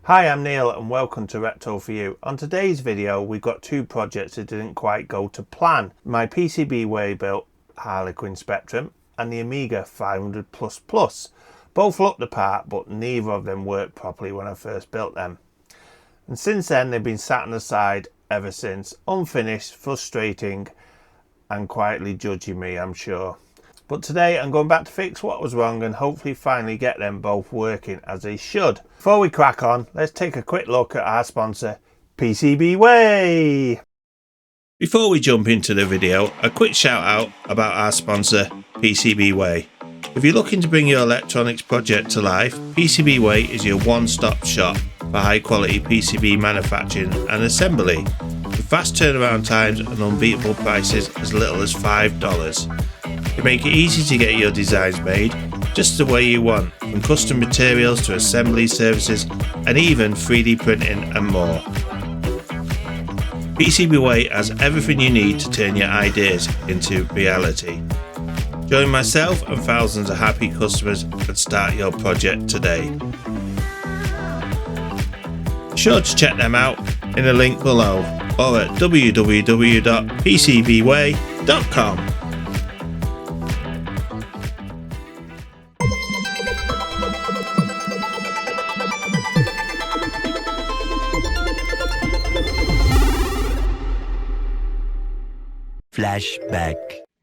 Hi, I'm Neil and welcome to Retro for You. On today's video we've got two projects that didn't quite go to plan. My PCBWay built Harlequin Spectrum and the Amiga 500++. Both looked the part, but neither of them worked properly when I first built them. And since then they've been sat on the side ever since, unfinished, frustrating and quietly judging me, I'm sure. But today I'm going back to fix what was wrong and hopefully finally get them both working as they should. Before we crack on, let's take a quick look at our sponsor, PCBWay. Before we jump into the video, a quick shout out about our sponsor, PCBWay. If you're looking to bring your electronics project to life, PCBWay is your one-stop shop for high quality PCB manufacturing and assembly, with fast turnaround times and unbeatable prices as little as $5. They make it easy to get your designs made just the way you want, from custom materials to assembly services and even 3D printing and more. PCBWay has everything you need to turn your ideas into reality. Join myself and thousands of happy customers and start your project today. Be sure to check them out in the link below or at www.pcbway.com. Flashback.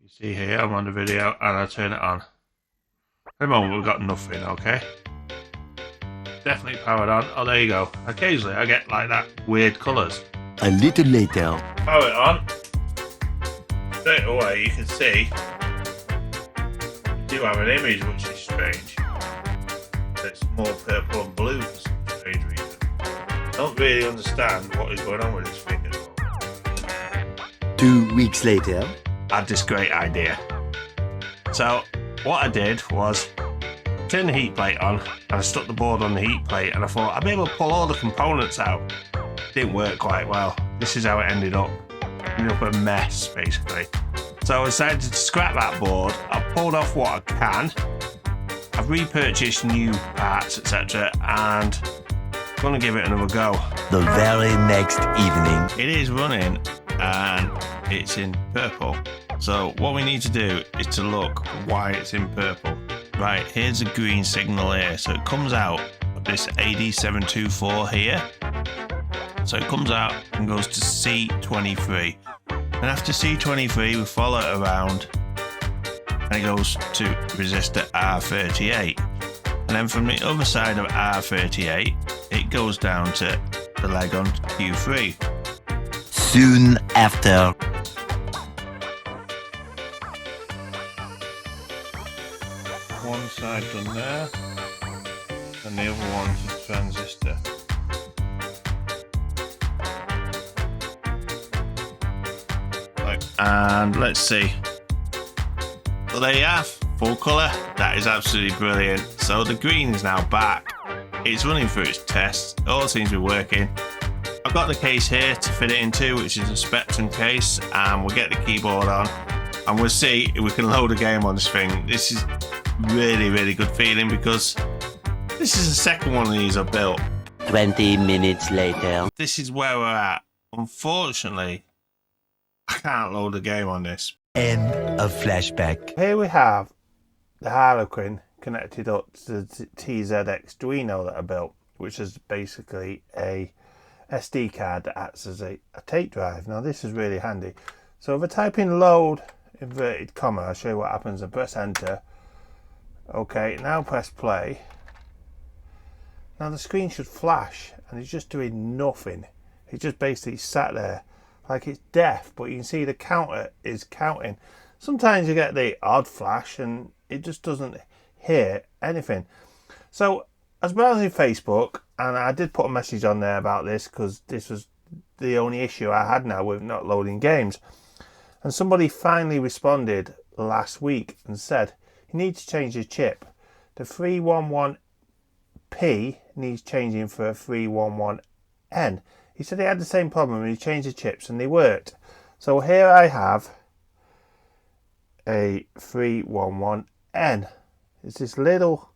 You see here, I'm on the video and I turn it on. At the moment we've got nothing, okay? Definitely powered on. Oh, there you go. Occasionally I get like that weird colours. A little later. Power it on. Straight away you can see we do have an image which is strange. It's more purple and blue for some strange reason. I don't really understand what is going on with this thing at all. 2 weeks later. I had this great idea. So what I did was turn the heat plate on and I stuck the board on the heat plate and I thought I'd be able to pull all the components out. Didn't work quite well. This is how it ended up. Ended up a mess basically. So I decided to scrap that board. I pulled off what I can. I've repurchased new parts, etc. and I'm gonna give it another go. The very next evening. It is running and it's in purple. So what we need to do is to look why it's in purple. Right, here's a green signal here. So it comes out of this AD724 here. So it comes out and goes to C23. And after C23 we follow it around and it goes to resistor R38. And then from the other side of R38 it goes down to the leg on Q3. Soon after. One side done there, and the other one's a transistor. Right, and let's see. So there you have, full colour. That is absolutely brilliant. So the green is now back. It's running through its tests. It all seems to be working. I've got the case here to fit it into, which is a Spectrum case, and we'll get the keyboard on and we'll see if we can load a game on this thing. This is really good feeling because this is the second one of these I've built. 20 minutes later. This is where we're at. Unfortunately, I can't load a game on this. End of flashback. Here we have the Harlequin connected up to the TZX Duino that I built, which is basically a SD card that acts as a tape drive. Now this is really handy. So if I type in load inverted comma, I'll show you what happens and press enter. Okay, now press play. Now the screen should flash and it's just doing nothing. It just basically sat there like it's deaf, but you can see the counter is counting. Sometimes you get the odd flash and it just doesn't hear anything. So I was browsing Facebook and I did put a message on there about this because this was the only issue I had now with not loading games. And somebody finally responded last week and said, you need to change your chip. The 311P needs changing for a 311N. He said he had the same problem when he changed the chips and they worked. So here I have a 311N. It's this little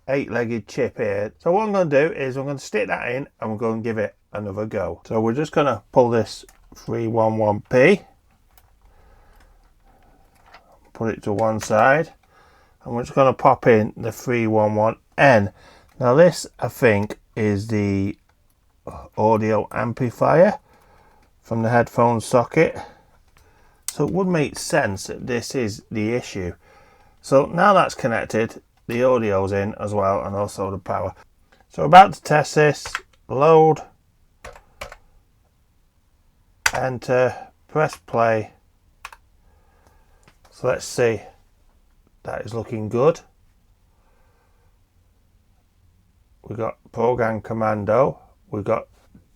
8-legged chip here. So what I'm going to do is I'm going to stick that in and we're going to give it another go. So we're just going to pull this 311P, put it to one side, and we're just going to pop in the 311N. Now this, I think, is the audio amplifier from the headphone socket. So it would make sense that this is the issue. So now that's connected, the audio's in as well, and also the power. So we're about to test this. Load, enter, press play. So let's see. That is looking good. We've got program commando. We've got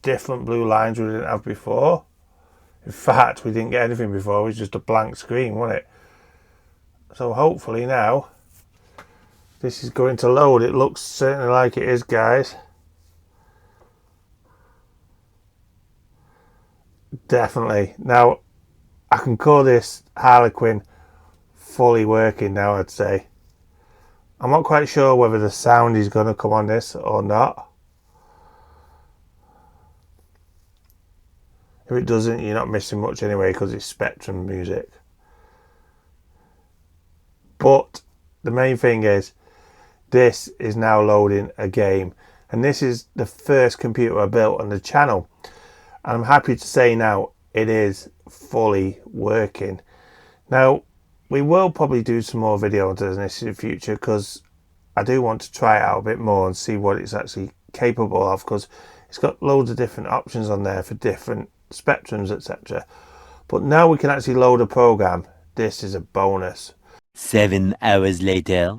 different blue lines we didn't have before. In fact, we didn't get anything before. It was just a blank screen, wasn't it? So hopefully now this is going to load. It looks certainly like it is, guys. Definitely. Now I can call this Harlequin fully working now, I'd say. I'm not quite sure whether the sound is going to come on this or not. If it doesn't, you're not missing much anyway, because it's Spectrum music. But the main thing is, this is now loading a game, and this is the first computer I built on the channel, and I'm happy to say now it is fully working. Now we will probably do some more videos on this in the future, because I do want to try it out a bit more and see what it's actually capable of, because it's got loads of different options on there for different spectrums, etc. But now we can actually load a program. This is a bonus. 7 hours later.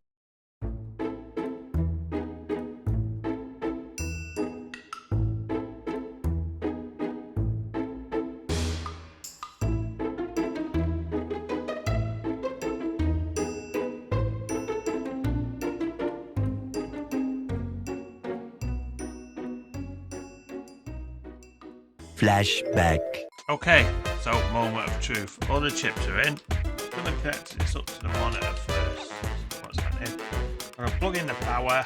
Flashback. Okay, so moment of truth. All the chips are in. I'm going to connect this up to the monitor first. What's happening? I'm going to plug in the power,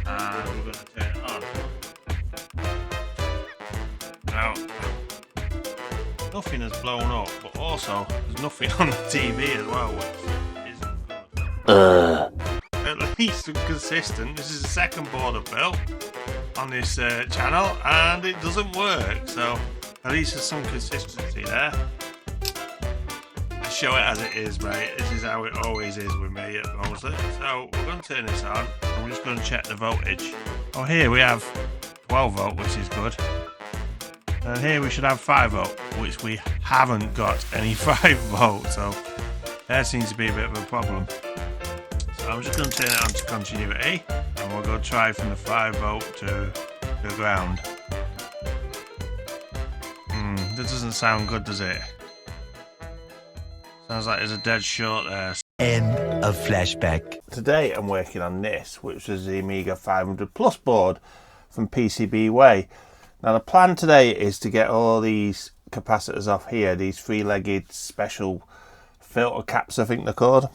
and we're going to turn it on. Now, nothing has blown up, but also there's nothing on the TV as well, which isn't good. At least consistent. This is the second board I've built on this channel, and it doesn't work, so at least there's some consistency there. Show it as it is, mate. This is how it always is with me at mostly. So we're going to turn this on, and we're just going to check the voltage. Oh, here we have 12 volt, which is good, and here we should have 5 volt, which we haven't got any 5 volt, so there seems to be a bit of a problem. So I'm just going to turn it on to continuity, and we'll go try from the 5 volt to the ground. That doesn't sound good, does it? Sounds like there's a dead short there. End of flashback. Today I'm working on this, which is the Amiga 500 Plus board from PCBWay. Now the plan today is to get all these capacitors off here, these 3-legged special filter caps, I think they're called.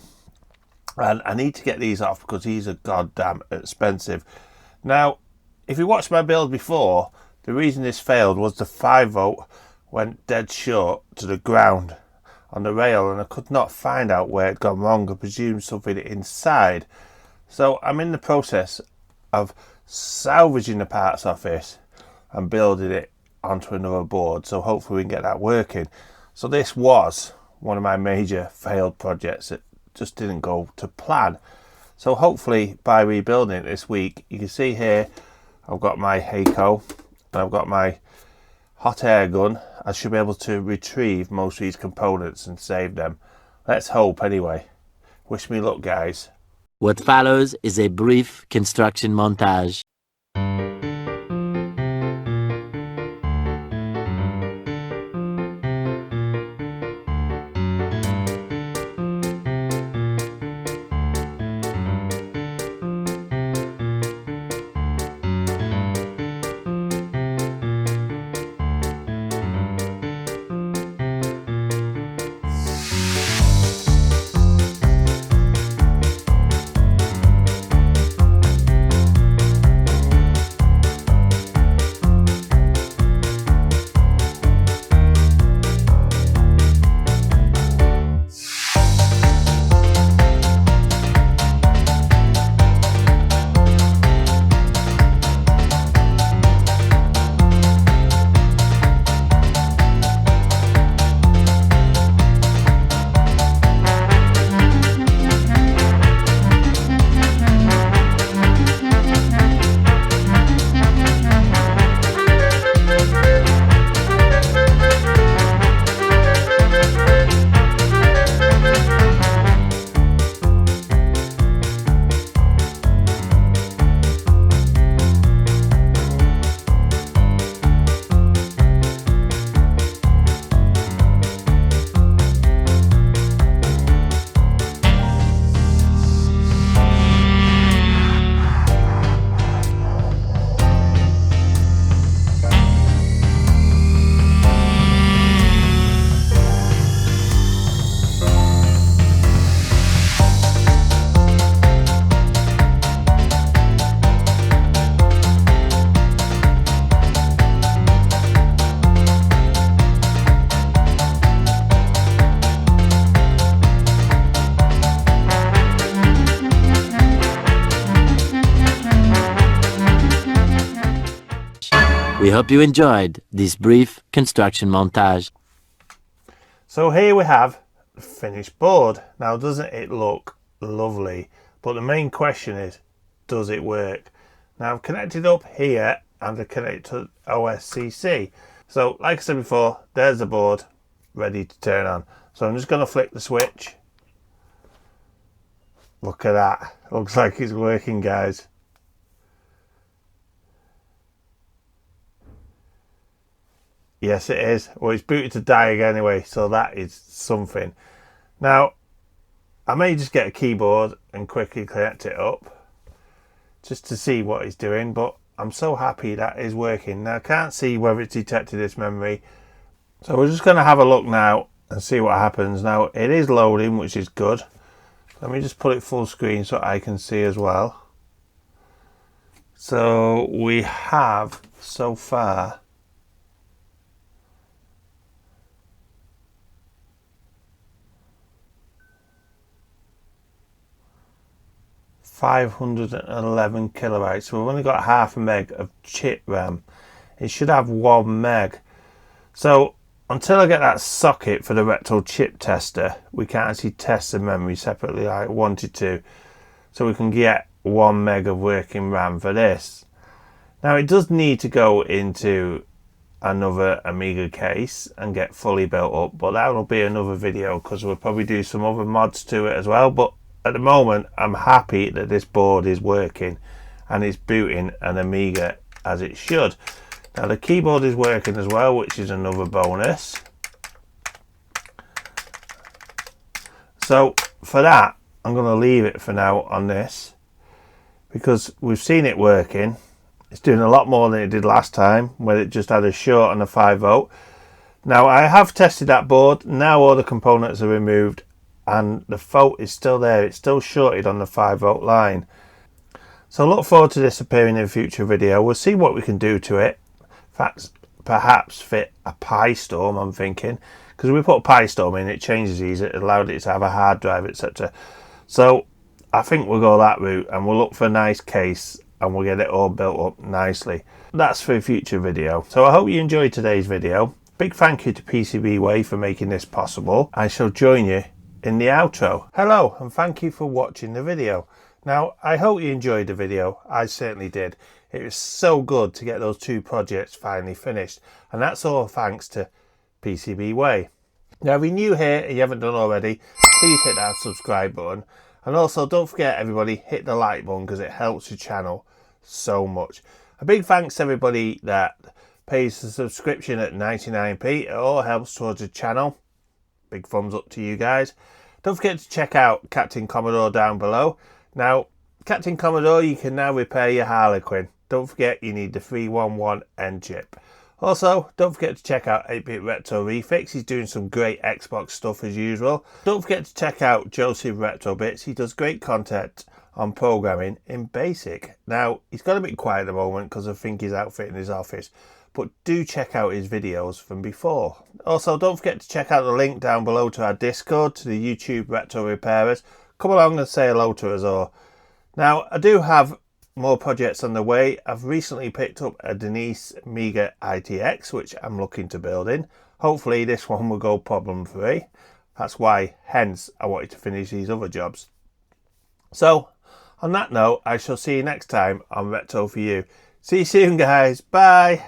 And I need to get these off because these are goddamn expensive. Now, if you watched my build before, the reason this failed was the 5 volt went dead short to the ground on the rail, and I could not find out where it gone wrong. I presume something inside. So I'm in the process of salvaging the parts off this and building it onto another board, so hopefully we can get that working. So this was one of my major failed projects that just didn't go to plan. So hopefully by rebuilding it this week, you can see here I've got my Heiko and I've got my hot air gun. I should be able to retrieve most of these components and save them. Let's hope anyway. Wish me luck, guys. What follows is a brief construction montage. We hope you enjoyed this brief construction montage. So here we have the finished board. Now doesn't it look lovely? But the main question is, does it work? Now I've connected up here and I've connected to OSCC. So like I said before, there's the board ready to turn on. So I'm just going to flick the switch. Look at that. Looks like it's working, guys. Yes, it is. Well, it's booted to diag anyway, so that is something. Now, I may just get a keyboard and quickly connect it up just to see what it's doing, but I'm so happy that is working. Now, I can't see whether it's detected this memory, so we're just going to have a look now and see what happens. Now, it is loading, which is good. Let me just put it full screen so I can see as well. So we have so far 511 kilobytes. So we've only got half a meg of chip RAM. It should have 1 meg. So until I get that socket for the Retro chip tester, we can't actually test the memory separately like I wanted to. So we can get 1 meg of working RAM for this. Now it does need to go into another Amiga case and get fully built up, but that will be another video because we'll probably do some other mods to it as well. But at the moment, I'm happy that this board is working and it's booting an Amiga as it should. Now the keyboard is working as well, which is another bonus. So for that, I'm going to leave it for now on this because we've seen it working. It's doing a lot more than it did last time when it just had a short and a 5 volt. Now I have tested that board. Now all the components are removed and the fault is still there. It's still shorted on the 5 volt line. So look forward to this appearing in a future video. We'll see what we can do to it. In fact, perhaps fit a Pi Storm, I'm thinking, because we put a Pi Storm in, it changes these, it allowed it to have a hard drive, etc. So I think we'll go that route and we'll look for a nice case and we'll get it all built up nicely. That's for a future video. So I hope you enjoyed today's video. Big thank you to PCBWay for making this possible. I shall join you in the outro. Hello and thank you for watching the video. Now I hope you enjoyed the video. I certainly did. It was so good to get those 2 projects finally finished, and that's all thanks to PCBWay. Now if you're new here and you haven't done already, please hit that subscribe button, and also don't forget everybody, hit the like button because it helps the channel so much. A big thanks to everybody that pays the subscription at 99p. It all helps towards the channel. Big thumbs up to you guys. Don't forget to check out Captain Commodore down below. Now, Captain Commodore, you can now repair your Harlequin. Don't forget you need the 311N chip. Also, don't forget to check out 8-Bit Retro Refix. He's doing some great Xbox stuff as usual. Don't forget to check out Josib RetroBits. He does great content on programming in BASIC. Now, he's got a bit quiet at the moment because I think he's outfitting his office. But do check out his videos from before. Also, don't forget to check out the link down below to our Discord, to the YouTube Retro Repairers. Come along and say hello to us all. Now, I do have more projects on the way. I've recently picked up a Denise Amiga ITX, which I'm looking to build in. Hopefully this one will go problem free. That's why, hence, I wanted to finish these other jobs. So, on that note, I shall see you next time on Retro for You. See you soon, guys. Bye.